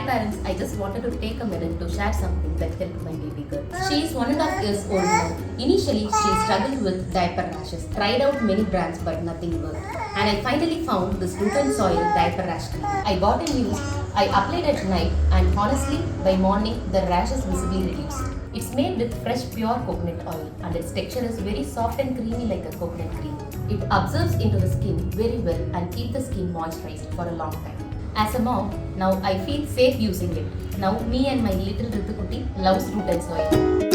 parents, I just wanted to take a minute to share something that helped my baby girl. She is 1.5 years old now. Initially, she struggled with diaper rashes. Tried out many brands but nothing worked. And I finally found this gluten soil diaper rash cream. I bought and used. I applied at night and honestly, by morning, the rashes visibly reduced. It's made with fresh pure coconut oil and its texture is very soft and creamy like a coconut cream. It absorbs into the skin very well and keeps the skin moisturized for a long time. As a mom, now I feel safe using it. Now me and my little Ritukutti loves root and soil.